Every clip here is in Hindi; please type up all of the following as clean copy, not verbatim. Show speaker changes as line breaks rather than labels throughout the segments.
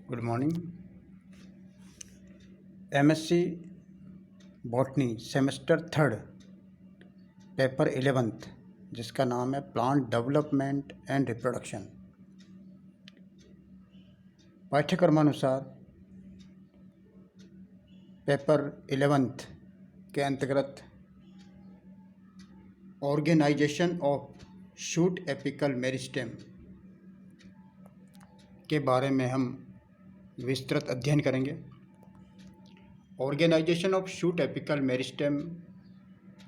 Good morning. MSc botany semester 3 paper 11th जिसका नाम है प्लांट डेवलपमेंट एंड रिप्रोडक्शन। पाठ्यक्रमानुसार पेपर 11th के अंतर्गत organisation of shoot apical meristem के बारे में हम विस्तृत अध्ययन करेंगे। Organisation of shoot apical meristem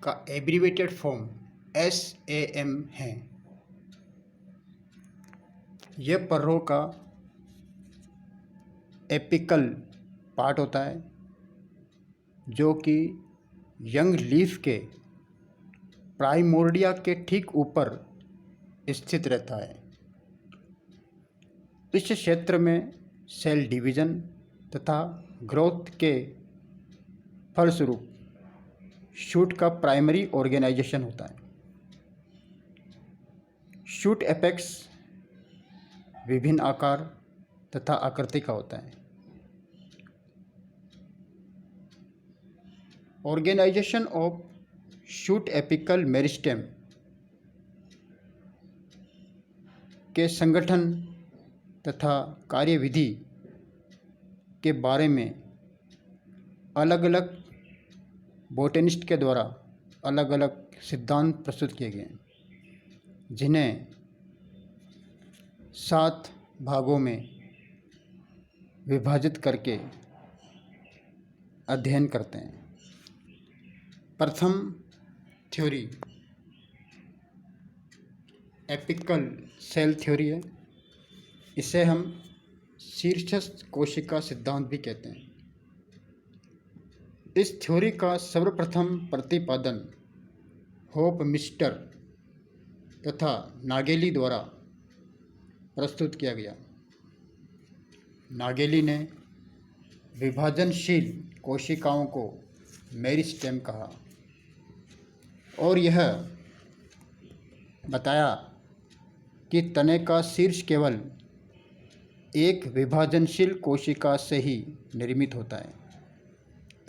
का एब्रीवेटेड फॉर्म SAM है। यह पर्रों का एपिकल पार्ट होता है जो कि यंग लीफ के प्राइमोर्डिया के ठीक ऊपर स्थित रहता है। इस क्षेत्र में सेल डिवीजन तथा ग्रोथ के फलस्वरूप शूट का प्राइमरी ऑर्गेनाइजेशन होता है। शूट एपेक्स विभिन्न आकार तथा आकृति का होता है। Organization of shoot apical meristem के संगठन तथा कार्यविधि के बारे में अलग अलग बोटेनिस्ट के द्वारा अलग अलग सिद्धांत प्रस्तुत किए गए हैं, जिन्हें 7 भागों में विभाजित करके अध्ययन करते हैं। प्रथम थ्योरी एपिकल सेल थ्योरी है। इसे हम शीर्षस्थ कोशिका सिद्धांत भी कहते हैं। इस थ्योरी का सर्वप्रथम प्रतिपादन होपमिस्टर तथा नागेली द्वारा प्रस्तुत किया गया। नागेली ने विभाजनशील कोशिकाओं को मेरिस्टेम कहा और यह बताया कि तने का शीर्ष केवल एक विभाजनशील कोशिका से ही निर्मित होता है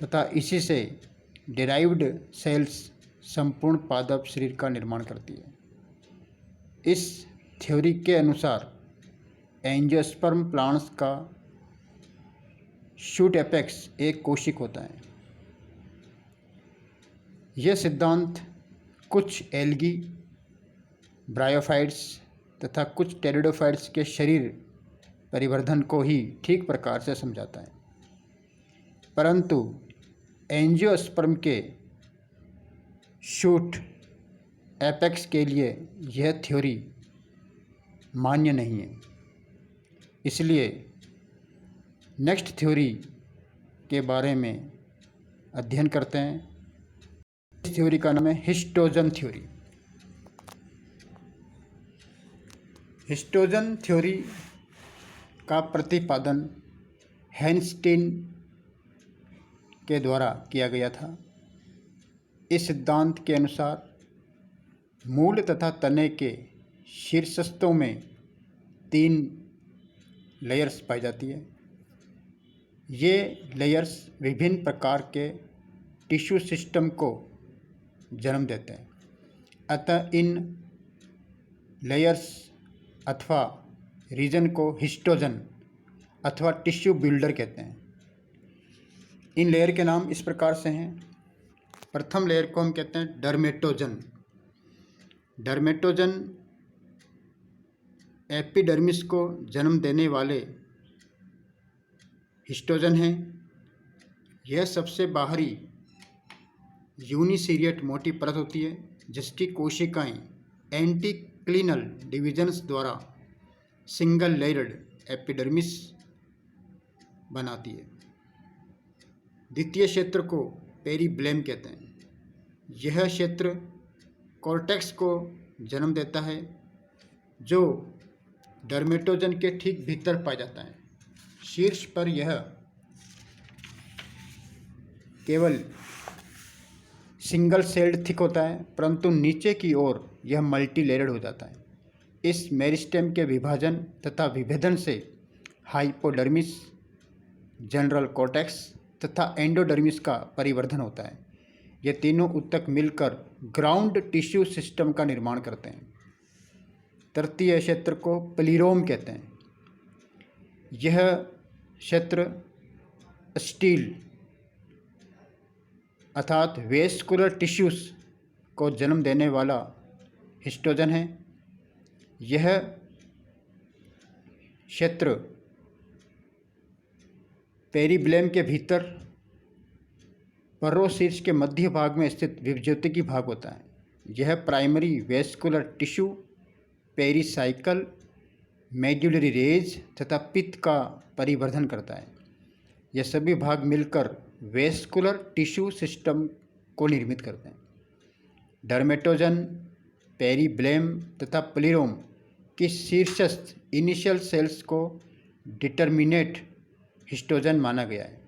तथा इसी से डिराइव्ड सेल्स संपूर्ण पादप शरीर का निर्माण करती है। इस थ्योरी के अनुसार एंजियोस्पर्म प्लांट्स का शूट एपेक्स एक कोशिक होता है। यह सिद्धांत कुछ एल्गी, ब्रायोफाइट्स तथा कुछ टेरिडोफाइट्स के शरीर परिवर्धन को ही ठीक प्रकार से समझाता है, परंतु एंजियोस्पर्म के शूट एपेक्स के लिए यह थ्योरी मान्य नहीं है। इसलिए नेक्स्ट थ्योरी के बारे में अध्ययन करते हैं। इस थ्योरी का नाम है हिस्टोजन थ्योरी। हिस्टोजन थ्योरी का प्रतिपादन हैनस्टीन के द्वारा किया गया था। इस सिद्धांत के अनुसार मूल तथा तने के शीर्षस्थों में 3 लेयर्स पाई जाती है। ये लेयर्स विभिन्न प्रकार के टिश्यू सिस्टम को जन्म देते हैं। अतः इन लेयर्स अथवा रीजन को हिस्टोजन अथवा टिश्यू बिल्डर कहते हैं। इन लेयर के नाम इस प्रकार से हैं। प्रथम लेयर को हम कहते हैं डर्मेटोजन। डर्मेटोजन एपिडर्मिस को जन्म देने वाले हिस्टोजन हैं। यह सबसे बाहरी यूनिसीरिएट मोटी परत होती है जिसकी कोशिकाएं एंटीक्लिनल डिविजन्स द्वारा सिंगल लेयर्ड एपिडर्मिस बनाती है। द्वितीय क्षेत्र को पेरीब्लेम कहते हैं। यह क्षेत्र कॉर्टेक्स को जन्म देता है जो डर्मेटोजन के ठीक भीतर पाया जाता है। शीर्ष पर यह केवल सिंगल सेल्ड थिक होता है, परंतु नीचे की ओर यह मल्टी लेयर्ड हो जाता है। इस मेरिस्टेम के विभाजन तथा विभेदन से हाइपोडर्मिस, जनरल कॉर्टेक्स तथा एंडोडर्मिस का परिवर्धन होता है। ये तीनों ऊतक मिलकर ग्राउंड टिश्यू सिस्टम का निर्माण करते हैं। तृतीय क्षेत्र को प्लीरोम कहते हैं। यह क्षेत्र स्टील अर्थात वेस्कुलर टिश्यूज को जन्म देने वाला हिस्टोजन है। यह क्षेत्र पेरिब्लेम के भीतर पर्रोशीर्ष के मध्य भाग में स्थित विभज्योतिकी भाग होता है। यह primary vascular tissue, pericycle, medullary rays तथा पित्त का परिवर्धन करता है। यह सभी भाग मिलकर वेस्कुलर टिश्यू सिस्टम को निर्मित करते हैं। डर्मेटोजन, पेरिब्लेम तथा प्लीरोम की शीर्षस्थ इनिशियल सेल्स को डिटर्मिनेट हिस्टोजन माना गया है।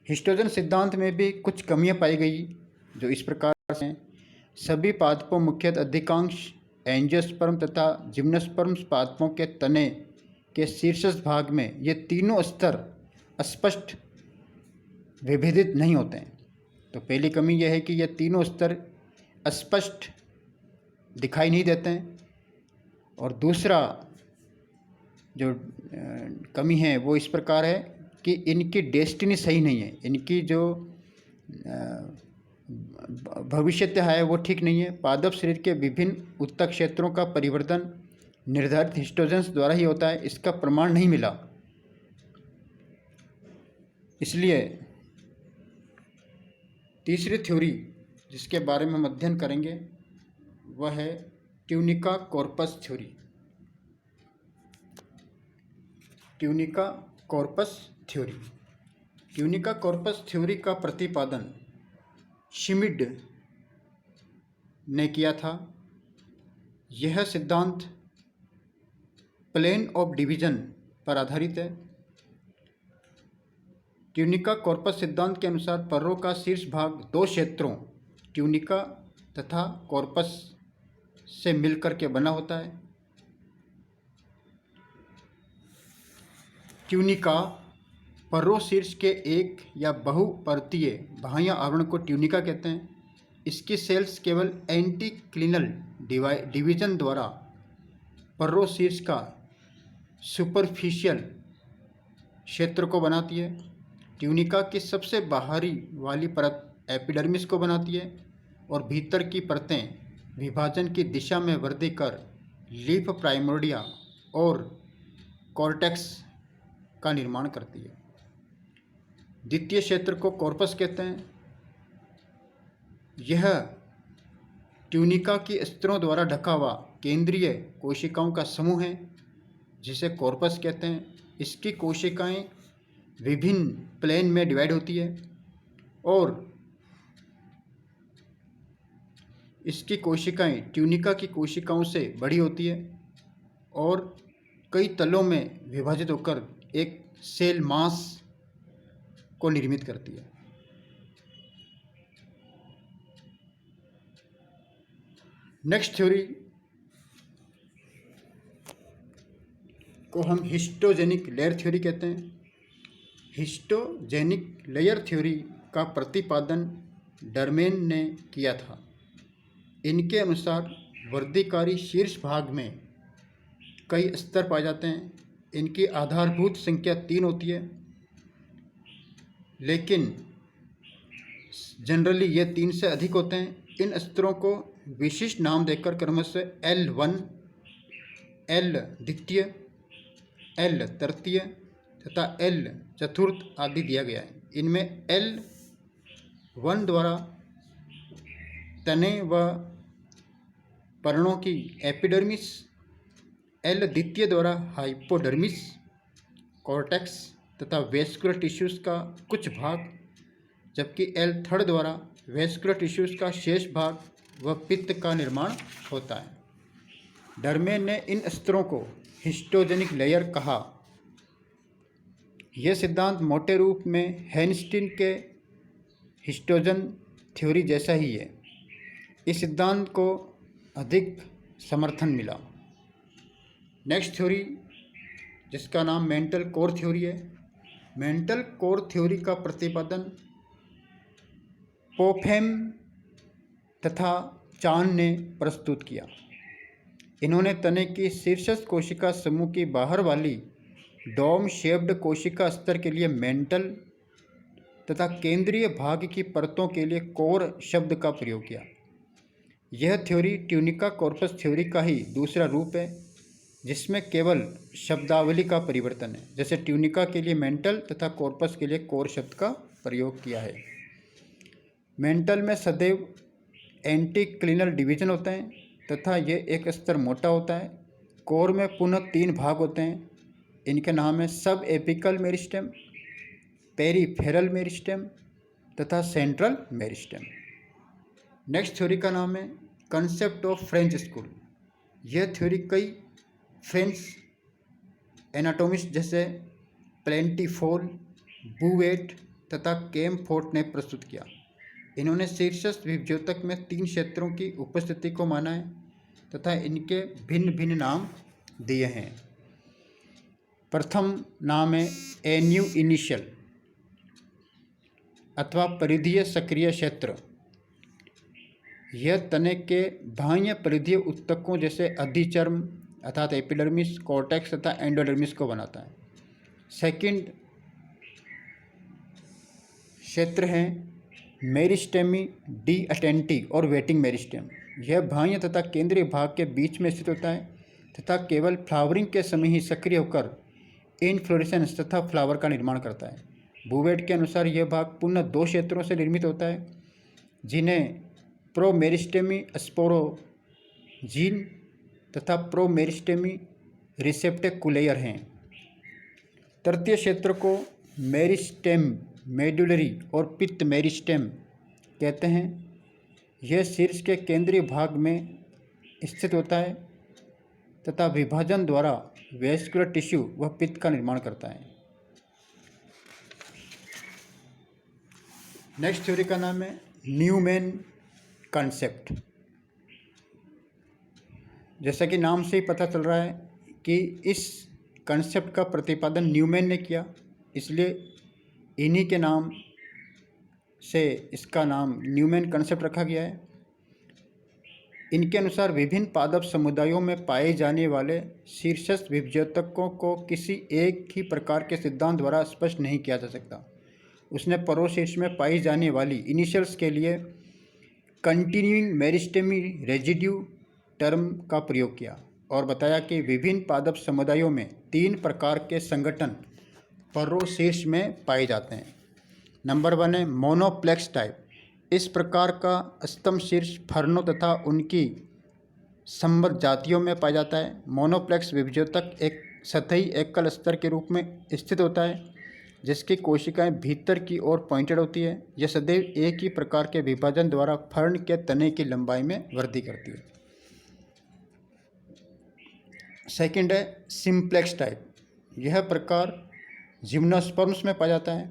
हिस्टोजन सिद्धांत में भी कुछ कमियां पाई गई जो इस प्रकार से हैं। सभी पादपों मुख्यतः अधिकांश एंजियोस्पर्म तथा जिम्नोस्पर्म पादपों के तने के शीर्षस्थ भाग में ये तीनों स्तर स्पष्ट विभेदित नहीं होते हैं। तो पहली कमी यह है कि ये तीनों स्तर स्पष्ट दिखाई नहीं देते हैं। और दूसरा जो कमी है वो इस प्रकार है कि इनकी डेस्टिनी सही नहीं है। इनकी जो भविष्यत्य है वो ठीक नहीं है। पादप शरीर के विभिन्न ऊतक क्षेत्रों का परिवर्तन निर्धारित हिस्टोजन्स द्वारा ही होता है। इसका प्रमाण नहीं मिला। इसलिए तीसरी थ्योरी जिसके बारे में हम अध्ययन करेंगे वह है tunica corpus theory. Tunica corpus theory. Tunica corpus theory का प्रतिपादन श्मिड ने किया था। यह सिद्धांत प्लेन ऑफ डिवीजन पर आधारित है। ट्यूनिका कॉर्पस सिद्धांत के अनुसार पर्रों का शीर्ष भाग दो क्षेत्रों ट्यूनिका तथा कॉर्पस से मिलकर के बना होता है। ट्यूनिका पर्रों शीर्ष के एक या बहुपर्तीय बाह्य आवरण को ट्यूनिका कहते हैं। इसकी सेल्स केवल एंटीक्लिनल डिवीजन द्वारा पर्रों शीर्ष का सुपरफिशियल क्षेत्र को बनाती है। ट्यूनिका की सबसे बाहरी वाली परत एपिडर्मिस को बनाती है और भीतर की परतें विभाजन की दिशा में वृद्धि कर लीफ प्राइमोर्डिया और कॉर्टेक्स का निर्माण करती है। द्वितीय क्षेत्र को कॉर्पस कहते हैं। यह ट्यूनिका की स्तरों द्वारा ढका हुआ केंद्रीय कोशिकाओं का समूह है जिसे कॉर्पस कहते हैं। इसकी कोशिकाएं विभिन्न प्लेन में डिवाइड होती है और इसकी कोशिकाएं ट्यूनिका की कोशिकाओं से बड़ी होती है और कई तलों में विभाजित होकर एक सेल मास को निर्मित करती है। नेक्स्ट थ्योरी को हम हिस्टोजेनिक लेयर थ्योरी कहते हैं। हिस्टोजेनिक लेयर थ्योरी का प्रतिपादन डर्मेन ने किया था। इनके अनुसार वर्धिकारी शीर्ष भाग में कई स्तर पाए जाते हैं। इनकी आधारभूत संख्या 3 होती है, लेकिन जनरली ये 3 से अधिक होते हैं। इन स्तरों को विशिष्ट नाम देकर क्रमशः L1, L द्वितीय, L तृतीय तथा L चतुर्थ आदि दिया गया है। इनमें L1 द्वारा तने व पर्णों की एपिडर्मिस, L द्वितीय द्वारा हाइपोडर्मिस, कॉर्टेक्स तथा वेस्कुलर टिश्यूज़ का कुछ भाग, जबकि L थर्ड द्वारा वेस्कुलर टिश्यूज़ का शेष भाग व पित्त का निर्माण होता है। डर्मेन ने इन स्तरों को हिस्टोजेनिक लेयर कहा। यह सिद्धांत मोटे रूप में हेनस्टीन के हिस्टोजन थ्योरी जैसा ही है। इस सिद्धांत को अधिक समर्थन मिला। नेक्स्ट थ्योरी जिसका नाम मेंटल कोर थ्योरी है। मेंटल कोर थ्योरी का प्रतिपादन पोफेम तथा चान ने प्रस्तुत किया। इन्होंने तने की शीर्षस्थ कोशिका समूह की बाहर वाली डोम शेप्ड कोशिका स्तर के लिए मेंटल तथा केंद्रीय भाग की परतों के लिए कोर शब्द का प्रयोग किया। यह थ्योरी ट्यूनिका कॉर्पस थ्योरी का ही दूसरा रूप है, जिसमें केवल शब्दावली का परिवर्तन है। जैसे ट्यूनिका के लिए मेंटल तथा कॉर्पस के लिए कोर शब्द का प्रयोग किया है। मेंटल में सदैव एंटीक्लिनल डिवीजन होते हैं तथा ये एक स्तर मोटा होता है। कोर में पुनः 3 भाग होते हैं। इनके नाम है सब एपिकल मेरिस्टेम, पेरीफेरल मेरिस्टेम तथा सेंट्रल मेरिस्टेम। नेक्स्ट थ्योरी का नाम है कंसेप्ट ऑफ फ्रेंच स्कूल। यह थ्योरी कई फ्रेंच एनाटोमिस्ट जैसे प्लेंटीफोल, बूवेट तथा केमफोर्ट ने प्रस्तुत किया। इन्होंने शीर्षस्थ विभज्योतक में 3 क्षेत्रों की उपस्थिति को माना है तथा इनके भिन्न भिन्न नाम दिए हैं। प्रथम नाम है एन्यू इनिशियल अथवा परिधीय सक्रिय क्षेत्र। यह तने के बाह्य परिधीय ऊतकों जैसे अधिचर्म अर्थात एपिडर्मिस, कॉर्टेक्स तथा एंडोडर्मिस को बनाता है। सेकंड क्षेत्र है मेरिस्टेमी डी अटेंटी और वेटिंग मेरिस्टेम। यह बाह्य तथा केंद्रीय भाग के बीच में स्थित होता है तथा केवल फ्लावरिंग के समय ही सक्रिय होकर इनफ्लोरेसेंस तथा फ्लावर का निर्माण करता है। बूवेट के अनुसार यह भाग पुनः 2 क्षेत्रों से निर्मित होता है, जिन्हें प्रोमेरिस्टेमी स्पोरोजीन तथा प्रोमेरिस्टेमी रिसेप्टेकुलेयर हैं। तृतीय क्षेत्र को मेरिस्टेम मेडुलरी और पित्त मेरिस्टेम कहते हैं। यह शीर्ष के केंद्रीय भाग में स्थित होता है तथा विभाजन द्वारा वेस्कुलर टिश्यू व पित्त का निर्माण करता है। नेक्स्ट थ्योरी का नाम है न्यूमैन कॉन्सेप्ट। जैसा कि नाम से ही पता चल रहा है कि इस कॉन्सेप्ट का प्रतिपादन न्यूमैन ने किया, इसलिए इन्हीं के नाम से इसका नाम न्यूमैन कॉन्सेप्ट रखा गया है। इनके अनुसार विभिन्न पादप समुदायों में पाए जाने वाले शीर्षस्थ विभज्योतकों को किसी एक ही प्रकार के सिद्धांत द्वारा स्पष्ट नहीं किया जा सकता। उसने परोशीर्ष में पाई जाने वाली इनिशियल्स के लिए कंटिन्यूइंग मेरिस्टेमी रेजिड्यू टर्म का प्रयोग किया और बताया कि विभिन्न पादप समुदायों में 3 प्रकार के संगठन परोशीर्ष में पाए जाते हैं। नंबर 1 है मोनोप्लेक्स टाइप। इस प्रकार का स्तंभ शीर्ष फर्नों तथा उनकी संबद्ध जातियों में पाया जाता है। मोनोप्लेक्स विभज्योतक एक सतही एकल स्तर के रूप में स्थित होता है, जिसकी कोशिकाएं भीतर की ओर पॉइंटेड होती है। यह सदैव एक ही प्रकार के विभाजन द्वारा फर्न के तने की लंबाई में वृद्धि करती है। सेकंड है सिंप्लेक्स टाइप। यह प्रकार जिम्नोस्पर्म्स में पाया जाता है,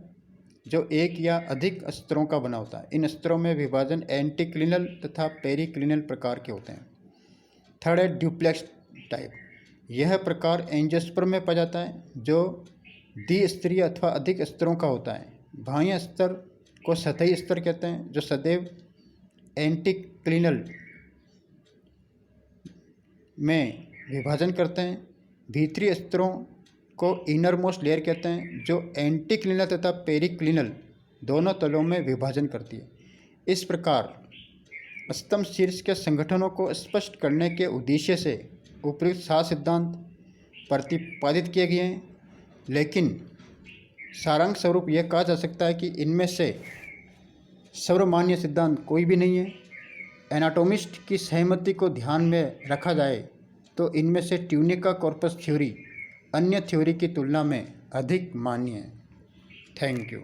जो एक या अधिक स्तरों का बना होता है। इन स्तरों में विभाजन एंटीक्लिनल तथा पेरीक्लिनल प्रकार के होते हैं। थर्ड है ड्यूप्लेक्स टाइप। यह प्रकार एंजियोस्पर्म में पाया जाता है, जो द्विस्तरीय अथवा अधिक स्तरों का होता है। बाह्य स्तर को सतही स्तर कहते हैं, जो सदैव एंटीक्लिनल में विभाजन करते हैं। भीतरी स्तरों को इनरमोस्ट लेयर कहते हैं, जो एंटीक्लिनल तथा पेरीक्लिनल दोनों तलों में विभाजन करती है। इस प्रकार स्तंभ शीर्ष के संगठनों को स्पष्ट करने के उद्देश्य से उपयुक्त 7 सिद्धांत प्रतिपादित किए गए हैं, लेकिन सारांश स्वरूप यह कहा जा सकता है कि इनमें से सर्वमान्य सिद्धांत कोई भी नहीं है। एनाटोमिस्ट की सहमति को ध्यान में रखा जाए तो इनमें से ट्यूनिका कॉर्पस थ्योरी अन्य थ्योरी की तुलना में अधिक मान्य है। Thank you.